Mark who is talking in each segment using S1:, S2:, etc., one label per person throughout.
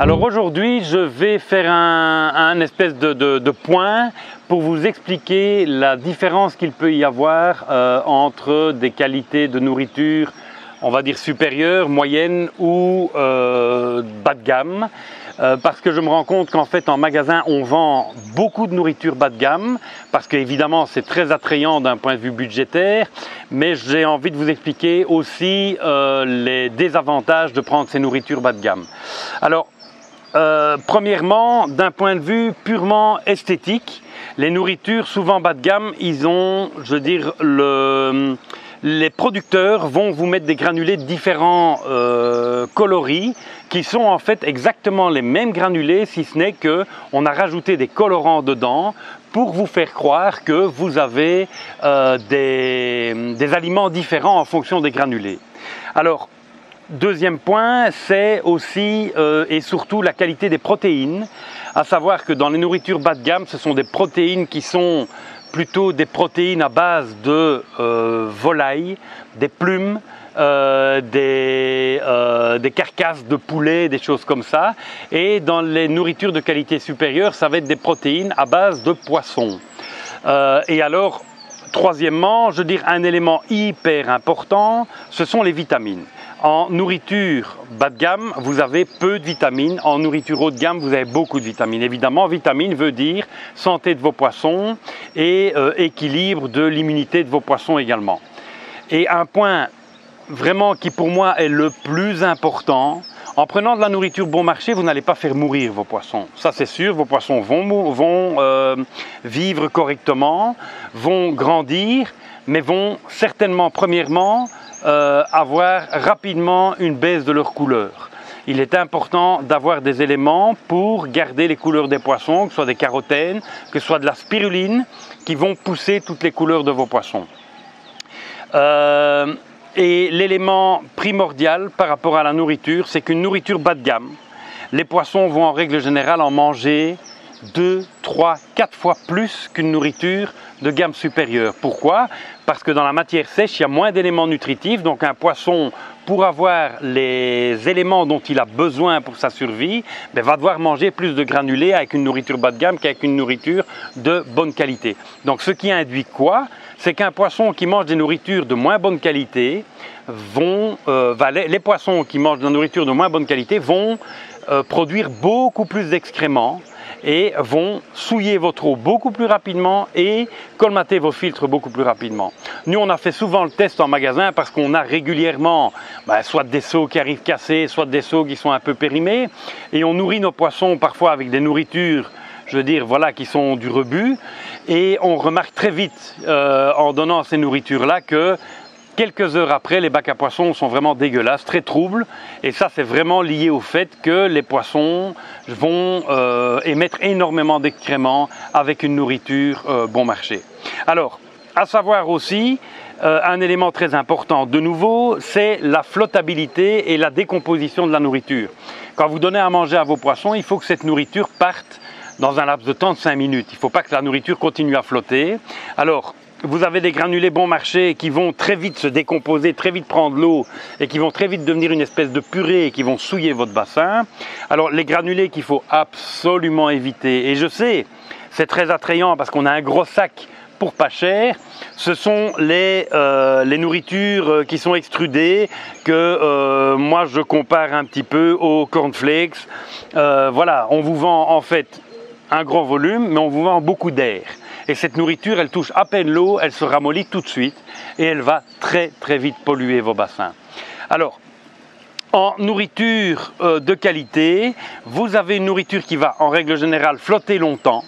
S1: Alors aujourd'hui, je vais faire un espèce de point pour vous expliquer la différence qu'il peut y avoir entre des qualités de nourriture, on va dire supérieures, moyennes ou bas de gamme. Parce que je me rends compte qu'en fait en magasin on vend beaucoup de nourriture bas de gamme parce qu'évidemment c'est très attrayant d'un point de vue budgétaire, mais j'ai envie de vous expliquer aussi les désavantages de prendre ces nourritures bas de gamme. Alors premièrement, d'un point de vue purement esthétique, les nourritures souvent bas de gamme, ils ont, je veux dire, les producteurs vont vous mettre des granulés de différents coloris qui sont en fait exactement les mêmes granulés, si ce n'est qu'on a rajouté des colorants dedans pour vous faire croire que vous avez des aliments différents en fonction des granulés. Alors, deuxième point, c'est aussi et surtout la qualité des protéines, à savoir que dans les nourritures bas de gamme, ce sont des protéines qui sont plutôt des protéines à base de volaille, des plumes, des carcasses de poulet, des choses comme ça. Et dans les nourritures de qualité supérieure, ça va être des protéines à base de poisson. Et alors, troisièmement, je veux dire un élément hyper important, ce sont les vitamines. En nourriture bas de gamme, vous avez peu de vitamines. En nourriture haut de gamme, vous avez beaucoup de vitamines. Évidemment, vitamine veut dire santé de vos poissons et équilibre de l'immunité de vos poissons également. Et un point vraiment qui pour moi est le plus important, en prenant de la nourriture bon marché, vous n'allez pas faire mourir vos poissons. Ça c'est sûr, vos poissons vont vivre correctement, vont grandir, mais vont certainement, premièrement, avoir rapidement une baisse de leur couleur. Il est important d'avoir des éléments pour garder les couleurs des poissons, que ce soit des carotènes, que ce soit de la spiruline, qui vont pousser toutes les couleurs de vos poissons. Et l'élément primordial par rapport à la nourriture, c'est qu'une nourriture bas de gamme, les poissons vont en règle générale en manger 2, 3, 4 fois plus qu'une nourriture de gamme supérieure. Pourquoi? Parce que dans la matière sèche, il y a moins d'éléments nutritifs, donc un poisson, pour avoir les éléments dont il a besoin pour sa survie, va devoir manger plus de granulés avec une nourriture bas de gamme qu'avec une nourriture de bonne qualité. Donc ce qui induit quoi? C'est qu'un poisson qui mange des nourritures de moins bonne qualité, les poissons qui mangent de la nourriture de moins bonne qualité vont produire beaucoup plus d'excréments et vont souiller votre eau beaucoup plus rapidement et colmater vos filtres beaucoup plus rapidement. Nous, on a fait souvent le test en magasin parce qu'on a régulièrement soit des seaux qui arrivent cassés, soit des seaux qui sont un peu périmés, et on nourrit nos poissons parfois avec des nourritures, je veux dire, voilà, qui sont du rebut, et on remarque très vite en donnant ces nourritures-là que quelques heures après, les bacs à poissons sont vraiment dégueulasses, très troubles, et ça c'est vraiment lié au fait que les poissons vont émettre énormément d'excréments avec une nourriture bon marché. Alors, à savoir aussi, un élément très important de nouveau, c'est la flottabilité et la décomposition de la nourriture. Quand vous donnez à manger à vos poissons, il faut que cette nourriture parte dans un laps de temps de 5 minutes. Il ne faut pas que la nourriture continue à flotter. Alors, vous avez des granulés bon marché qui vont très vite se décomposer, très vite prendre l'eau et qui vont très vite devenir une espèce de purée et qui vont souiller votre bassin. Alors les granulés qu'il faut absolument éviter, et je sais, c'est très attrayant parce qu'on a un gros sac pour pas cher, ce sont les nourritures qui sont extrudées que moi je compare un petit peu aux cornflakes. Voilà, on vous vend en fait un gros volume, mais on vous vend beaucoup d'air. Et cette nourriture, elle touche à peine l'eau, elle se ramollit tout de suite et elle va très très vite polluer vos bassins. Alors, en nourriture de qualité, vous avez une nourriture qui va en règle générale flotter longtemps,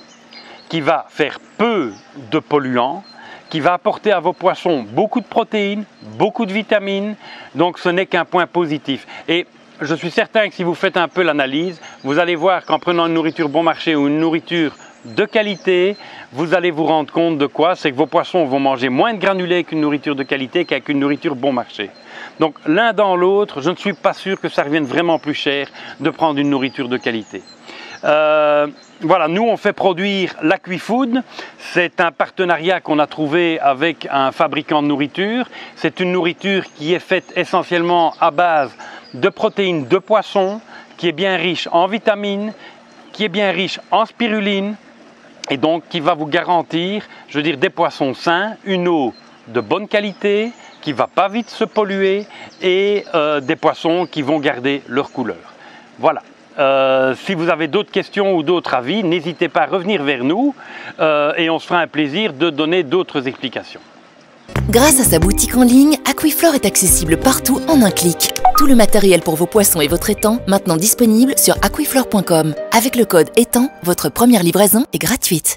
S1: qui va faire peu de polluants, qui va apporter à vos poissons beaucoup de protéines, beaucoup de vitamines, donc ce n'est qu'un point positif. Et je suis certain que si vous faites un peu l'analyse, vous allez voir qu'en prenant une nourriture bon marché ou une nourriture de qualité, vous allez vous rendre compte de quoi? C'est que vos poissons vont manger moins de granulés qu'une nourriture de qualité qu'avec une nourriture bon marché. Donc l'un dans l'autre, je ne suis pas sûr que ça revienne vraiment plus cher de prendre une nourriture de qualité. Voilà, nous on fait produire l'Aquifood, c'est un partenariat qu'on a trouvé avec un fabricant de nourriture. C'est une nourriture qui est faite essentiellement à base de protéines de poisson, qui est bien riche en vitamines, qui est bien riche en spiruline et donc qui va vous garantir, je veux dire, des poissons sains, une eau de bonne qualité, qui ne va pas vite se polluer et des poissons qui vont garder leur couleur. Voilà. Si vous avez d'autres questions ou d'autres avis, n'hésitez pas à revenir vers nous et on se fera un plaisir de donner d'autres explications.
S2: Grâce à sa boutique en ligne, Aquiflore est accessible partout en un clic. Tout le matériel pour vos poissons et votre étang, maintenant disponible sur aquiflore.com. Avec le code étang, votre première livraison est gratuite.